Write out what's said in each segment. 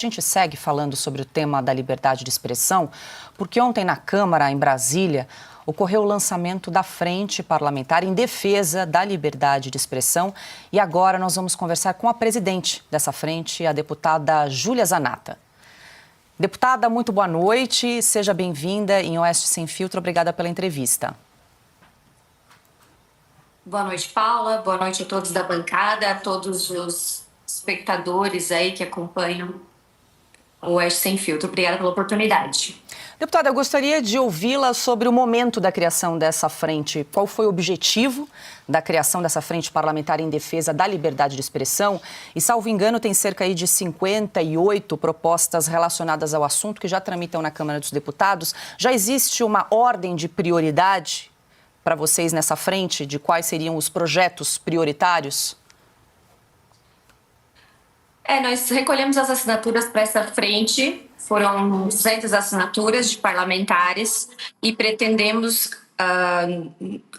A gente segue falando sobre o tema da liberdade de expressão, porque ontem na Câmara, em Brasília, ocorreu o lançamento da Frente Parlamentar em Defesa da Liberdade de Expressão. E agora nós vamos conversar com a presidente dessa frente, a deputada Júlia Zanatta. Deputada, muito boa noite, seja bem-vinda em Oeste Sem Filtro, obrigada pela entrevista. Boa noite, Paula, boa noite a todos da bancada, a todos os espectadores aí que acompanham o Oeste Sem Filtro. Obrigada pela oportunidade. Deputada, eu gostaria de ouvi-la sobre o momento da criação dessa frente. Qual foi o objetivo da criação dessa frente parlamentar em defesa da liberdade de expressão? E, salvo engano, tem cerca aí de 58 propostas relacionadas ao assunto que já tramitam na Câmara dos Deputados. Já existe uma ordem de prioridade para vocês nessa frente de quais seriam os projetos prioritários? Nós recolhemos as assinaturas para essa frente, foram 200 assinaturas de parlamentares e pretendemos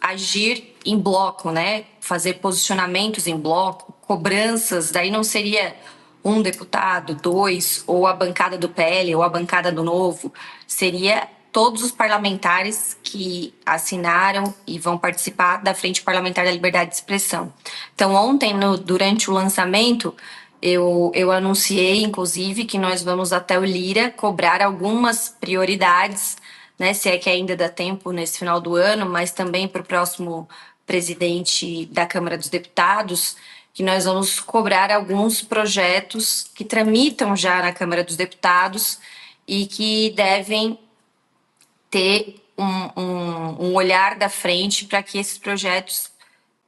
agir em bloco, né? Fazer posicionamentos em bloco, cobranças, daí não seria um deputado, dois, ou a bancada do PL, ou a bancada do Novo, seria todos os parlamentares que assinaram e vão participar da Frente Parlamentar da Liberdade de Expressão. Então, ontem, durante o lançamento, eu anunciei, inclusive, que nós vamos até o Lira cobrar algumas prioridades, né, se é que ainda dá tempo nesse final do ano, mas também para o próximo presidente da Câmara dos Deputados, que nós vamos cobrar alguns projetos que tramitam já na Câmara dos Deputados e que devem ter um olhar da frente para que esses projetos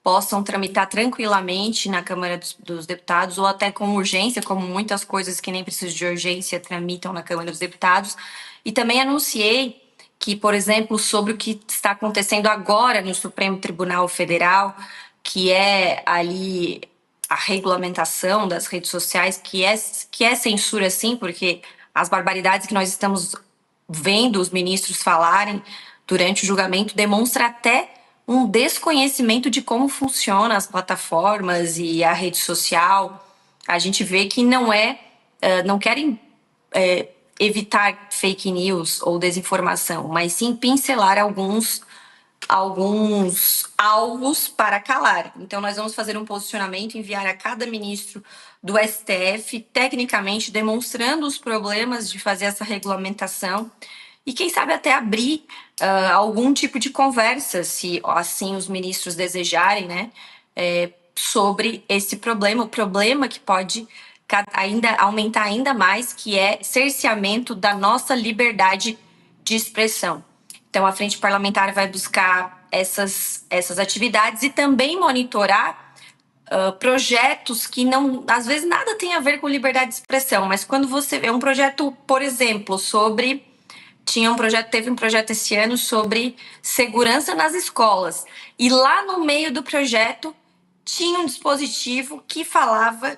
possam tramitar tranquilamente na Câmara dos Deputados ou até com urgência, como muitas coisas que nem precisam de urgência tramitam na Câmara dos Deputados. E também anunciei que, por exemplo, sobre o que está acontecendo agora no Supremo Tribunal Federal, que é ali a regulamentação das redes sociais, que é censura sim, porque as barbaridades que nós estamos vendo os ministros falarem durante o julgamento demonstra até um desconhecimento de como funcionam as plataformas e a rede social. A gente vê que não querem evitar fake news ou desinformação, mas sim pincelar alguns alvos para calar. Então, nós vamos fazer um posicionamento, enviar a cada ministro do STF, tecnicamente demonstrando os problemas de fazer essa regulamentação e, quem sabe, até abrir algum tipo de conversa, se assim os ministros desejarem, né, sobre esse problema, o problema que pode ainda aumentar ainda mais, que é cerceamento da nossa liberdade de expressão. Então, a Frente Parlamentar vai buscar essas atividades e também monitorar projetos que não, às vezes, nada tem a ver com liberdade de expressão, mas quando você vê um projeto, por exemplo, teve um projeto esse ano sobre segurança nas escolas. E lá no meio do projeto tinha um dispositivo que falava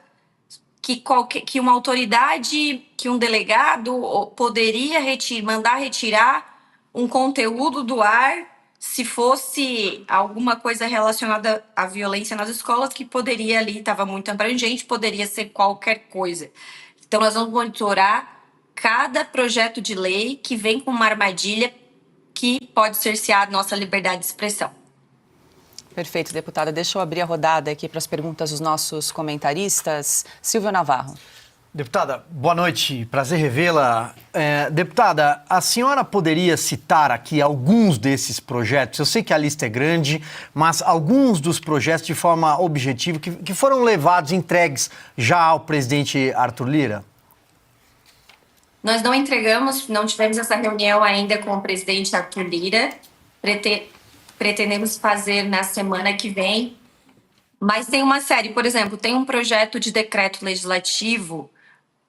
que uma autoridade, que um delegado poderia mandar retirar um conteúdo do ar se fosse alguma coisa relacionada à violência nas escolas, que poderia ali, estava muito abrangente, poderia ser qualquer coisa. Então, nós vamos monitorar cada projeto de lei que vem com uma armadilha que pode cercear a nossa liberdade de expressão. Perfeito, deputada. Deixa eu abrir a rodada aqui para as perguntas dos nossos comentaristas. Silvio Navarro. Deputada, boa noite, prazer revê-la. Deputada, a senhora poderia citar aqui alguns desses projetos? Eu sei que a lista é grande, mas alguns dos projetos de forma objetiva que foram levados, entregues já ao presidente Arthur Lira? Nós não tivemos essa reunião ainda com o presidente Arthur Lira. Pretendemos fazer na semana que vem, mas tem uma série, por exemplo, tem um projeto de decreto legislativo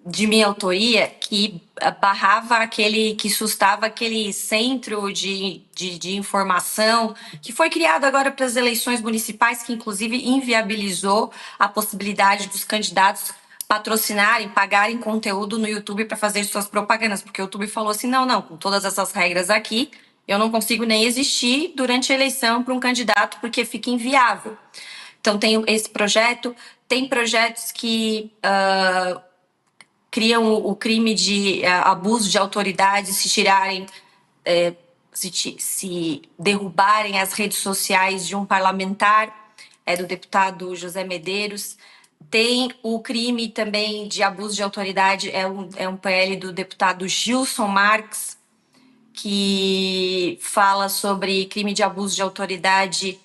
de minha autoria que barrava que sustava aquele centro de informação que foi criado agora para as eleições municipais, que inclusive inviabilizou a possibilidade dos candidatos patrocinarem, pagarem conteúdo no YouTube para fazer suas propagandas, porque o YouTube falou assim, não, com todas essas regras aqui, eu não consigo nem existir durante a eleição para um candidato, porque fica inviável. Então, tem esse projeto, tem projetos que criam o crime de abuso de autoridade se tirarem, se derrubarem as redes sociais de um parlamentar, do deputado José Medeiros. Tem o crime também de abuso de autoridade, é um PL do deputado Gilson Marques, que fala sobre crime de abuso de autoridade,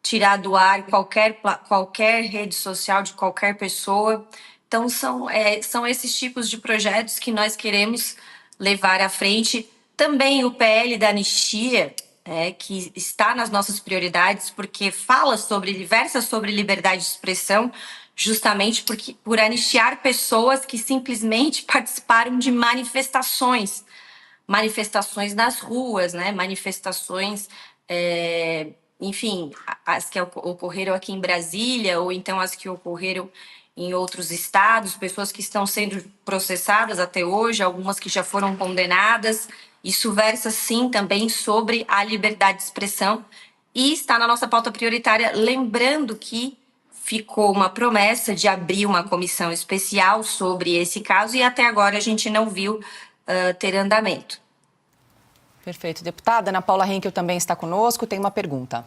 tirar do ar qualquer rede social de qualquer pessoa. Então, são esses tipos de projetos que nós queremos levar à frente. Também o PL da anistia, que está nas nossas prioridades, porque versa sobre liberdade de expressão, justamente por anistiar pessoas que simplesmente participaram de manifestações nas ruas, né? Manifestações, enfim, as que ocorreram aqui em Brasília, ou então as que ocorreram em outros estados, pessoas que estão sendo processadas até hoje, algumas que já foram condenadas. Isso versa, sim, também sobre a liberdade de expressão e está na nossa pauta prioritária, lembrando que ficou uma promessa de abrir uma comissão especial sobre esse caso e até agora a gente não viu ter andamento. Perfeito. Deputada, Ana Paula Henkel também está conosco, tem uma pergunta.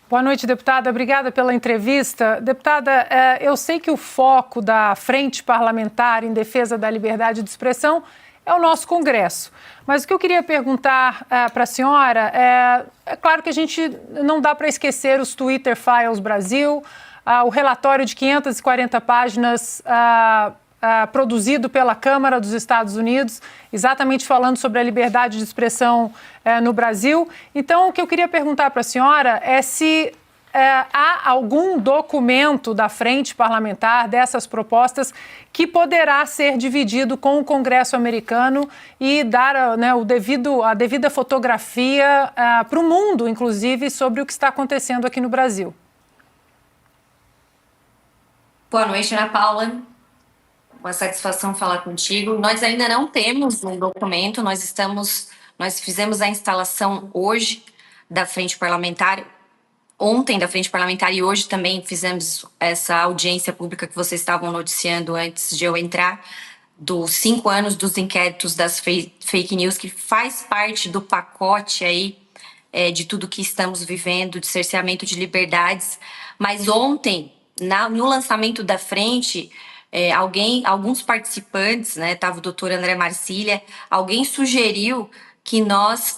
Boa noite, deputada. Obrigada pela entrevista. Deputada, eu sei que o foco da Frente Parlamentar em Defesa da Liberdade de Expressão é o nosso Congresso. Mas o que eu queria perguntar para a senhora é claro que a gente não dá para esquecer os Twitter Files Brasil, o relatório de 540 páginas produzido pela Câmara dos Estados Unidos, exatamente falando sobre a liberdade de expressão no Brasil. Então, o que eu queria perguntar para a senhora é se há algum documento da frente parlamentar dessas propostas que poderá ser dividido com o Congresso americano e dar a devida fotografia para o mundo, inclusive, sobre o que está acontecendo aqui no Brasil. Boa noite, Ana Paula. Uma satisfação falar contigo. Nós ainda não temos um documento, nós fizemos a instalação hoje da Frente Parlamentar, ontem da Frente Parlamentar e hoje também fizemos essa audiência pública que vocês estavam noticiando antes de eu entrar, dos 5 anos dos inquéritos das fake news, que faz parte do pacote aí de tudo que estamos vivendo, de cerceamento de liberdades. Mas ontem, no lançamento da frente, alguns participantes, né, estava o doutor André Marcília, alguém sugeriu que nós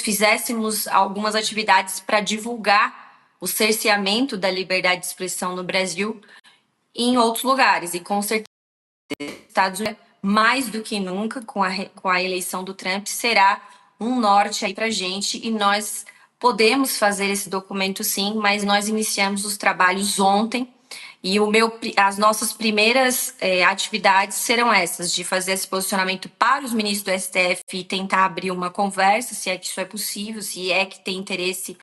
fizéssemos algumas atividades para divulgar o cerceamento da liberdade de expressão no Brasil em outros lugares. E com certeza, Estados Unidos, mais do que nunca, com a eleição do Trump, será um norte aí para a gente e nós podemos fazer esse documento sim, mas nós iniciamos os trabalhos ontem. E as nossas primeiras atividades serão essas, de fazer esse posicionamento para os ministros do STF e tentar abrir uma conversa, se é que isso é possível, se é que tem interesse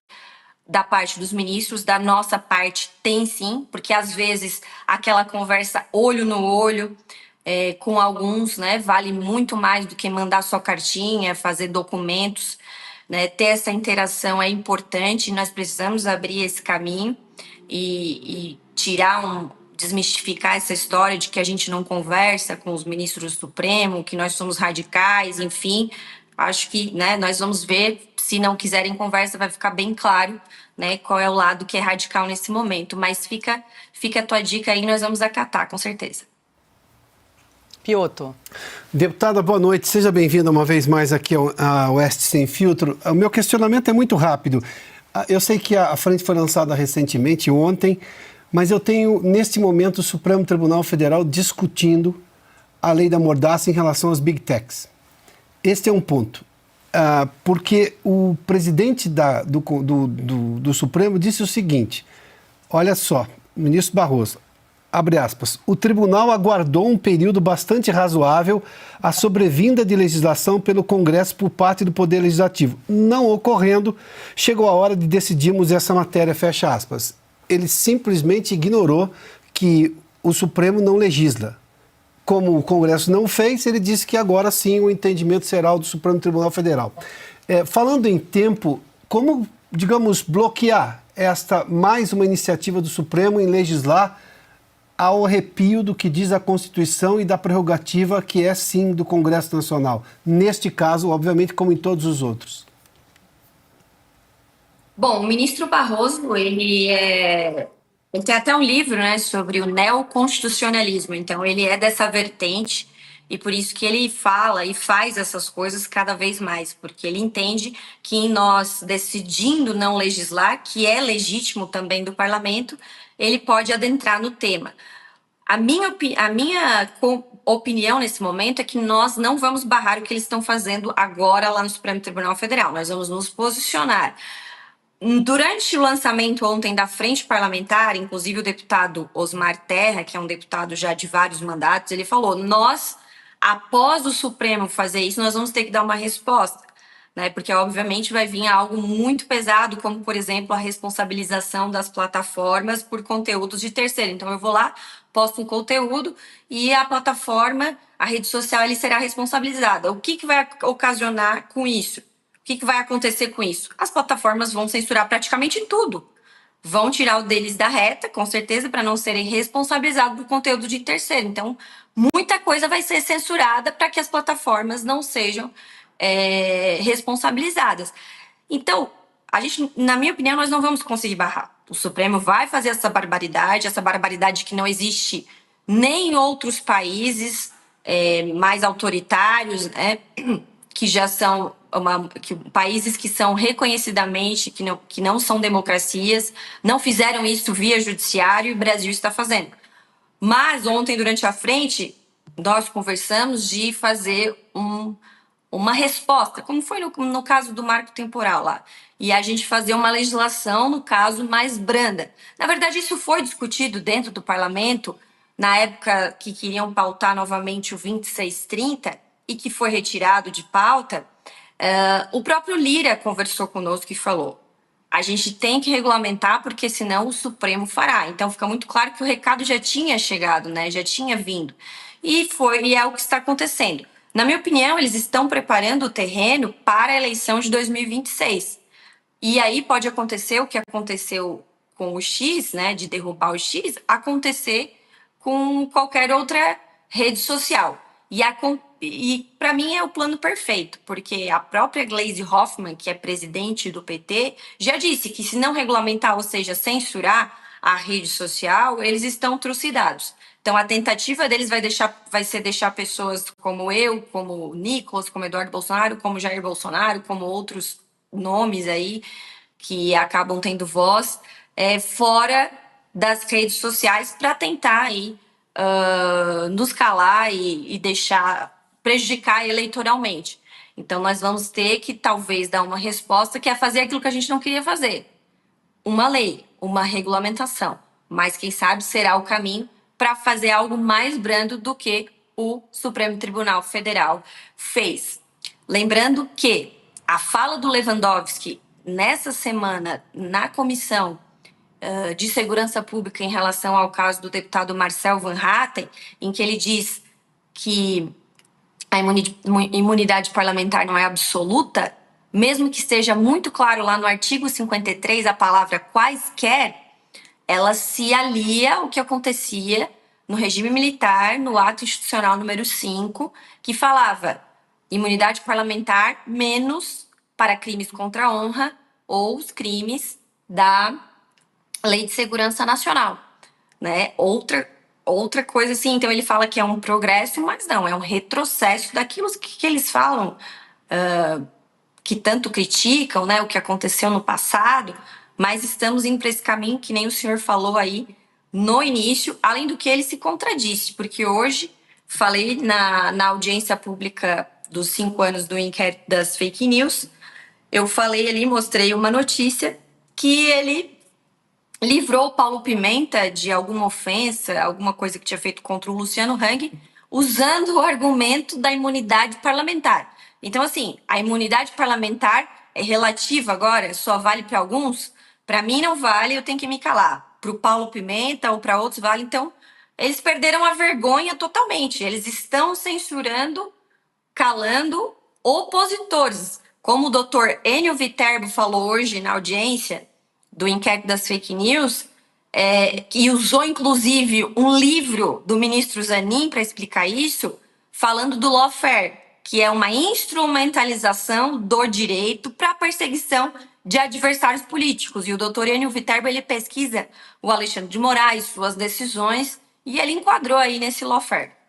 da parte dos ministros. Da nossa parte, tem sim, porque às vezes aquela conversa olho no olho com alguns, né, vale muito mais do que mandar só cartinha, fazer documentos, né, ter essa interação é importante, nós precisamos abrir esse caminho e desmistificar essa história de que a gente não conversa com os ministros do Supremo, que nós somos radicais, enfim. Acho que, né, nós vamos ver, se não quiserem conversa, vai ficar bem claro, né, qual é o lado que é radical nesse momento. Mas fica a tua dica aí, nós vamos acatar, com certeza. Piotr. Deputada, boa noite. Seja bem-vinda uma vez mais aqui ao Oeste Sem Filtro. O meu questionamento é muito rápido. Eu sei que a frente foi lançada recentemente, ontem, mas eu tenho, neste momento, o Supremo Tribunal Federal discutindo a lei da mordaça em relação às Big Techs. Este é um ponto, porque o presidente do Supremo disse o seguinte, olha só, ministro Barroso, abre aspas, o tribunal aguardou um período bastante razoável a sobrevinda de legislação pelo Congresso por parte do Poder Legislativo. Não ocorrendo, chegou a hora de decidirmos essa matéria, fecha aspas. Ele simplesmente ignorou que o Supremo não legisla. Como o Congresso não fez, ele disse que agora sim o entendimento será o do Supremo Tribunal Federal. Falando em tempo, como, digamos, bloquear mais uma iniciativa do Supremo em legislar ao arrepio do que diz a Constituição e da prerrogativa que é, sim, do Congresso Nacional. Neste caso, obviamente, como em todos os outros. Bom, o ministro Barroso, ele tem até um livro, né, sobre o neoconstitucionalismo. Então, ele é dessa vertente e por isso que ele fala e faz essas coisas cada vez mais, porque ele entende que em nós decidindo não legislar, que é legítimo também do parlamento, ele pode adentrar no tema. A minha opinião nesse momento é que nós não vamos barrar o que eles estão fazendo agora lá no Supremo Tribunal Federal. Nós vamos nos posicionar. Durante o lançamento ontem da Frente Parlamentar, inclusive o deputado Osmar Terra, que é um deputado já de vários mandatos, ele falou: nós, após o Supremo fazer isso, nós vamos ter que dar uma resposta, né? Porque obviamente vai vir algo muito pesado, como por exemplo a responsabilização das plataformas por conteúdos de terceiro. Então eu vou lá, posto um conteúdo e a plataforma, a rede social, ele será responsabilizada. O que vai ocasionar com isso? O que vai acontecer com isso? As plataformas vão censurar praticamente tudo. Vão tirar o deles da reta, com certeza, para não serem responsabilizados por conteúdo de terceiro. Então, muita coisa vai ser censurada para que as plataformas não sejam responsabilizadas. Então, na minha opinião, nós não vamos conseguir barrar. O Supremo vai fazer essa barbaridade que não existe nem em outros países mais autoritários, né, que já são países que são reconhecidamente, que não são democracias, não fizeram isso via judiciário e o Brasil está fazendo. Mas ontem, durante a frente, nós conversamos de fazer uma resposta, como foi no caso do marco temporal lá, e a gente fazer uma legislação, no caso, mais branda. Na verdade, isso foi discutido dentro do parlamento, na época que queriam pautar novamente o 2630 e que foi retirado de pauta. O próprio Lira conversou conosco e falou: a gente tem que regulamentar porque senão o Supremo fará. Então fica muito claro que o recado já tinha chegado, né? Já tinha vindo. E é o que está acontecendo. Na minha opinião, eles estão preparando o terreno para a eleição de 2026. E aí pode acontecer o que aconteceu com o X, né? De derrubar o X, acontecer com qualquer outra rede social. E para mim é o plano perfeito, porque a própria Gleisi Hoffmann, que é presidente do PT, já disse que se não regulamentar, ou seja, censurar a rede social, eles estão trucidados. Então a tentativa deles vai ser deixar pessoas como eu, como o Nicolas, como Eduardo Bolsonaro, como Jair Bolsonaro, como outros nomes aí que acabam tendo voz, fora das redes sociais para tentar aí nos calar e deixar prejudicar eleitoralmente. Então nós vamos ter que talvez dar uma resposta que é fazer aquilo que a gente não queria fazer. Uma lei, uma regulamentação. Mas quem sabe será o caminho para fazer algo mais brando do que o Supremo Tribunal Federal fez. Lembrando que a fala do Lewandowski nessa semana na comissão de Segurança Pública em relação ao caso do deputado Marcel Van Hatten, em que ele diz que a imunidade parlamentar não é absoluta, mesmo que esteja muito claro lá no artigo 53 a palavra quaisquer, ela se alia ao que acontecia no regime militar, no ato institucional número 5, que falava imunidade parlamentar menos para crimes contra a honra ou os crimes da Lei de Segurança Nacional, né? Outra coisa assim, então ele fala que é um progresso, mas não, é um retrocesso daquilo que eles falam, que tanto criticam, né? O que aconteceu no passado, mas estamos indo para esse caminho que nem o senhor falou aí no início, além do que ele se contradisse, porque hoje falei na audiência pública dos 5 anos do inquérito das fake news, eu falei ali, mostrei uma notícia que ele livrou o Paulo Pimenta de alguma ofensa, alguma coisa que tinha feito contra o Luciano Hang, usando o argumento da imunidade parlamentar. Então, assim, a imunidade parlamentar é relativa agora, só vale para alguns. Para mim não vale, eu tenho que me calar. Para o Paulo Pimenta ou para outros vale. Então, eles perderam a vergonha totalmente. Eles estão censurando, calando opositores. Como o doutor Enio Viterbo falou hoje na audiência do inquérito das fake news, e usou, inclusive, um livro do ministro Zanin para explicar isso, falando do lawfare, que é uma instrumentalização do direito para a perseguição de adversários políticos. E o doutor Enio Viterbo, ele pesquisa o Alexandre de Moraes, suas decisões, e ele enquadrou aí nesse lawfare.